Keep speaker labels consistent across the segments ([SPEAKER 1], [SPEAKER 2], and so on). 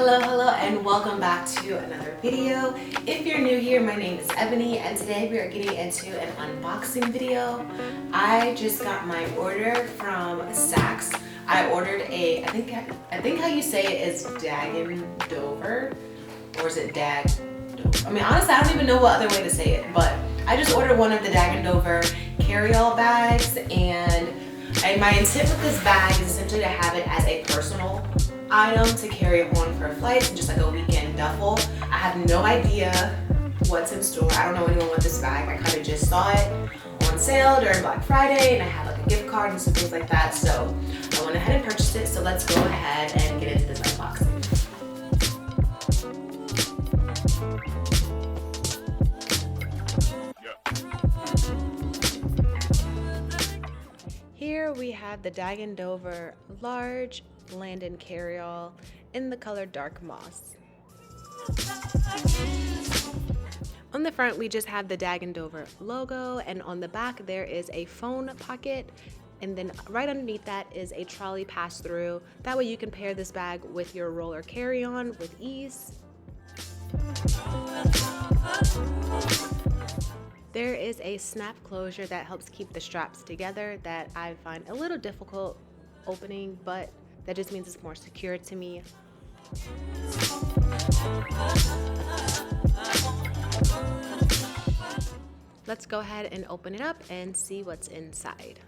[SPEAKER 1] Hello, and welcome back to another video. If you're new here, my name is Ebony, and today we are getting into an unboxing video. I just got my order from Saks. I ordered I think how you say it is Dagne Dover, or is it Dag Dover? I mean, honestly, I don't even know what other way to say it, but I just ordered one of the Dagne Dover carry-all bags, and my intent with this bag is essentially to have it as a personal item to carry on for flights and just like a weekend duffel. I have no idea what's in store. I don't know anyone with this bag. I kind of just saw it on sale during Black Friday, and I had like a gift card and some things like that, so I went ahead and purchased it. So let's go ahead and get into this unboxing. Here we have the Dagne Dover large Landon Carryall in the color dark moss. On the front we just have the Dagne Dover logo, and on the back there is a phone pocket, and then right underneath that is a trolley pass-through. That way you can pair this bag with your roller carry-on with ease. There is a snap closure that helps keep the straps together that I find a little difficult opening, but that just means it's more secure to me. Let's go ahead and open it up and see what's inside.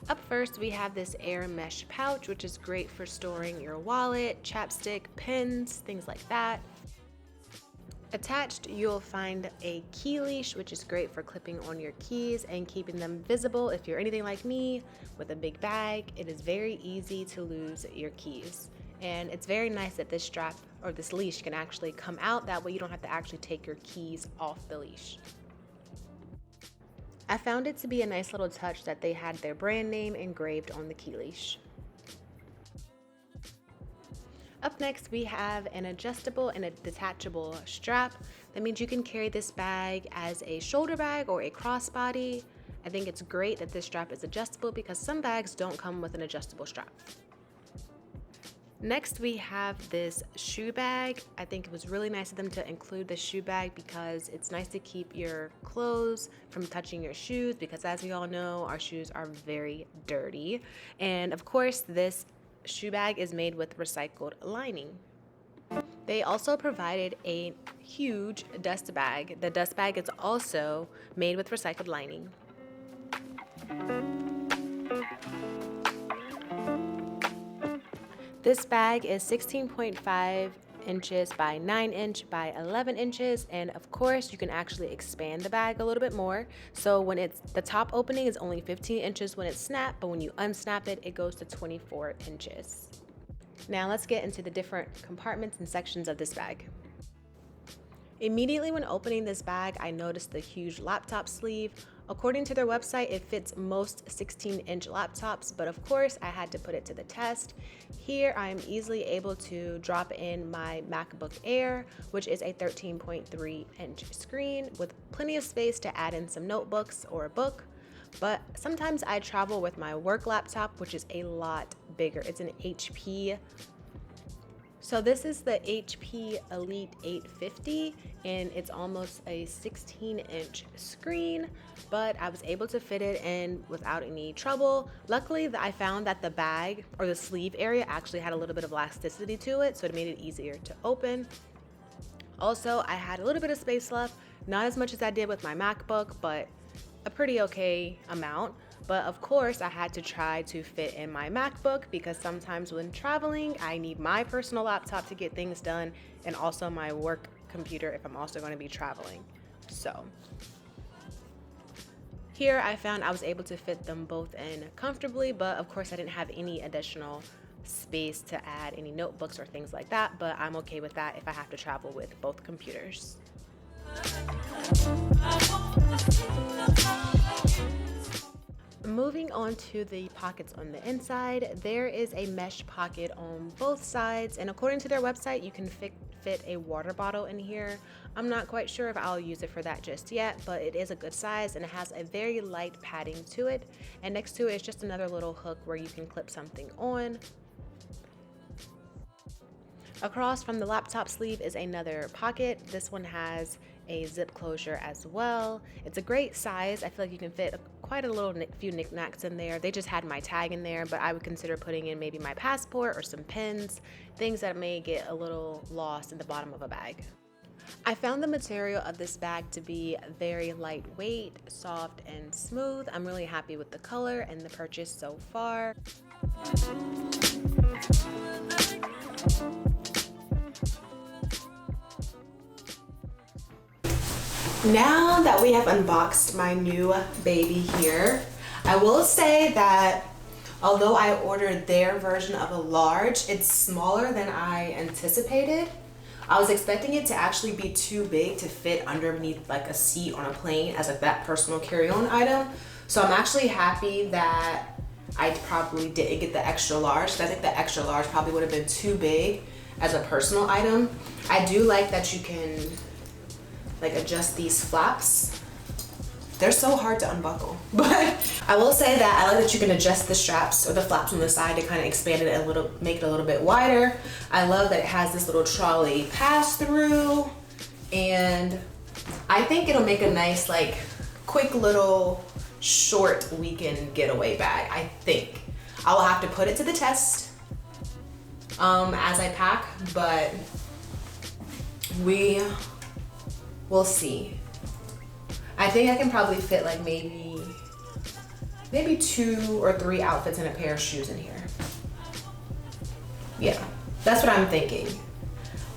[SPEAKER 1] Up first, we have this air mesh pouch, which is great for storing your wallet, chapstick, pens, things like that. Attached, you'll find a key leash, which is great for clipping on your keys and keeping them visible. If you're anything like me with a big bag, it is very easy to lose your keys. And it's very nice that this strap or this leash can actually come out. That way you don't have to actually take your keys off the leash. I found it to be a nice little touch that they had their brand name engraved on the key leash. Up next, we have an adjustable and a detachable strap. That means you can carry this bag as a shoulder bag or a crossbody. I think it's great that this strap is adjustable because some bags don't come with an adjustable strap. Next, we have this shoe bag. I think it was really nice of them to include the shoe bag because it's nice to keep your clothes from touching your shoes, because as we all know, our shoes are very dirty. And of course, this shoe bag is made with recycled lining. They also provided a huge dust bag. The dust bag is also made with recycled lining. This bag is 16.5 inches by 9 inch by 11 inches, and of course you can actually expand the bag a little bit more. So when the top opening is only 15 inches when it's snapped, but when you unsnap it, it goes to 24 inches. Now let's get into the different compartments and sections of this bag. Immediately when opening this bag, I noticed the huge laptop sleeve. According to their website, it fits most 16-inch laptops, but of course I had to put it to the test. Here I am easily able to drop in my MacBook Air, which is a 13.3-inch screen with plenty of space to add in some notebooks or a book. But sometimes I travel with my work laptop, which is a lot bigger. It's an HP. So this is the HP Elite 850, and it's almost a 16-inch screen, but I was able to fit it in without any trouble. Luckily, I found that the bag or the sleeve area actually had a little bit of elasticity to it, so it made it easier to open. Also, I had a little bit of space left, not as much as I did with my MacBook, but a pretty okay amount. But of course, I had to try to fit in my MacBook because sometimes when traveling, I need my personal laptop to get things done and also my work computer if I'm also going to be traveling. So here I found I was able to fit them both in comfortably, but of course I didn't have any additional space to add any notebooks or things like that, but I'm okay with that if I have to travel with both computers. Moving on to the pockets on the inside, there is a mesh pocket on both sides, and according to their website, you can fit a water bottle in here. I'm not quite sure if I'll use it for that just yet, but it is a good size and it has a very light padding to it. And next to it is just another little hook where you can clip something on. Across from the laptop sleeve is another pocket. This one has a zip closure as well. It's a great size. I feel like you can fit quite a little few knickknacks in there. They just had my tag in there, but I would consider putting in maybe my passport or some pens, things that may get a little lost in the bottom of a bag. I found the material of this bag to be very lightweight, soft, and smooth. I'm really happy with the color and the purchase so far. Now that we have unboxed my new baby here, I will say that although I ordered their version of a large, it's smaller than I anticipated. I was expecting it to actually be too big to fit underneath like a seat on a plane as like that personal carry-on item. So I'm actually happy that I probably didn't get the extra large, because I think the extra large probably would have been too big as a personal item. I do like that you can like adjust these flaps. They're so hard to unbuckle, but I will say that I like that you can adjust the straps or the flaps on the side to kind of expand it a little, make it a little bit wider. I love that it has this little trolley pass through, and I think it'll make a nice like quick little short weekend getaway bag. I think I will have to put it to the test as I pack, but we will see. I think I can probably fit like maybe 2 or 3 outfits and a pair of shoes in here. Yeah, that's what I'm thinking.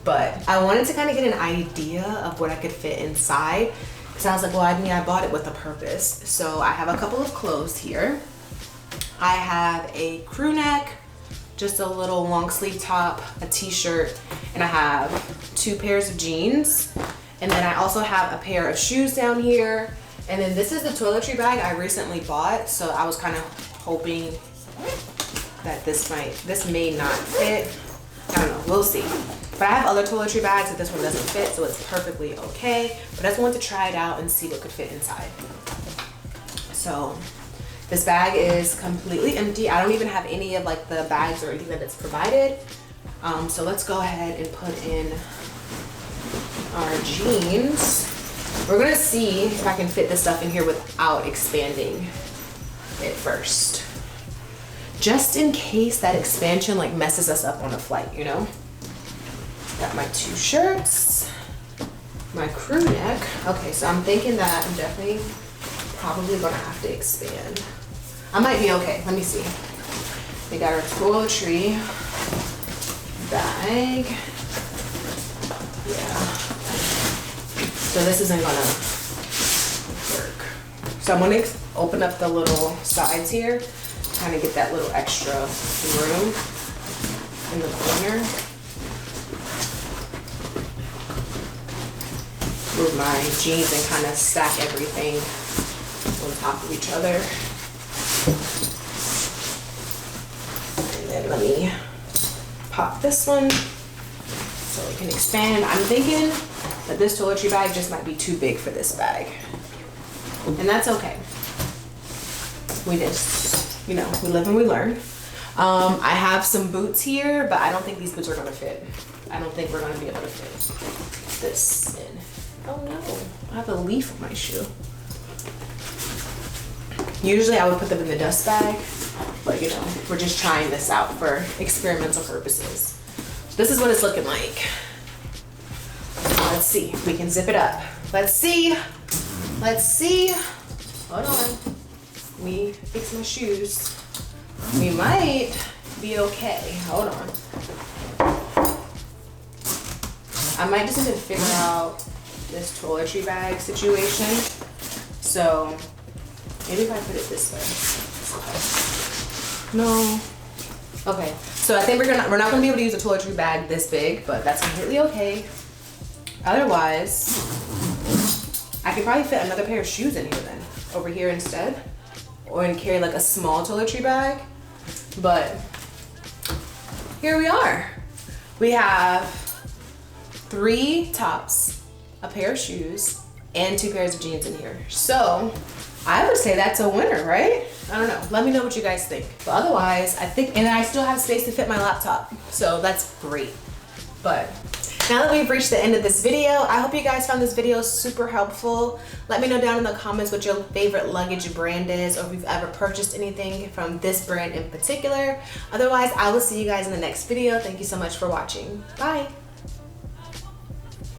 [SPEAKER 1] But I wanted to kind of get an idea of what I could fit inside, because I was like, well, I mean, I bought it with a purpose. So I have a couple of clothes here. I have a crew neck, just a little long sleeve top, a t-shirt, and I have 2 pairs of jeans. And then I also have a pair of shoes down here. And then this is the toiletry bag I recently bought. So I was kind of hoping that this may not fit. I don't know, we'll see. But I have other toiletry bags that this one doesn't fit, so it's perfectly okay. But I just wanted to try it out and see what could fit inside. So this bag is completely empty. I don't even have any of like the bags or anything that it's provided. So let's go ahead and put in our jeans. We're gonna see if I can fit this stuff in here without expanding it first. Just in case that expansion like messes us up on a flight, you know? Got my 2 shirts, my crew neck. Okay, so I'm thinking that I'm definitely probably gonna have to expand. I might be okay, let me see. We got our toiletry bag. Yeah. So this isn't gonna work. So I'm gonna open up the little sides here, kind of get that little extra room in the corner. Move my jeans and kind of stack everything on top of each other. And then let me pop this one so it can expand. I'm thinking that this toiletry bag just might be too big for this bag. And that's okay. We just, you know, we live and we learn. I have some boots here, but I don't think these boots are gonna fit. I don't think we're gonna be able to fit this in. Oh no, I have a leaf on my shoe. Usually I would put them in the dust bag, but you know, we're just trying this out for experimental purposes. So this is what it's looking like. Let's see, we can zip it up. Let's see. Hold on. Let me fix my shoes. We might be okay. Hold on. I might just need to figure out this toiletry bag situation. So maybe if I put it this way. No. Okay. So I think we're not gonna be able to use a toiletry bag this big, but that's completely okay. Otherwise, I could probably fit another pair of shoes in here then, over here instead, or and carry like a small toiletry bag. But here we are. We have 3 tops, a pair of shoes, and 2 pairs of jeans in here. So I would say that's a winner, right? I don't know. Let me know what you guys think. But otherwise, I think, and I still have space to fit my laptop. So that's great. But now that we've reached the end of this video, I hope you guys found this video super helpful. Let me know down in the comments what your favorite luggage brand is, or if you've ever purchased anything from this brand in particular. Otherwise, I will see you guys in the next video. Thank you so much for watching. Bye.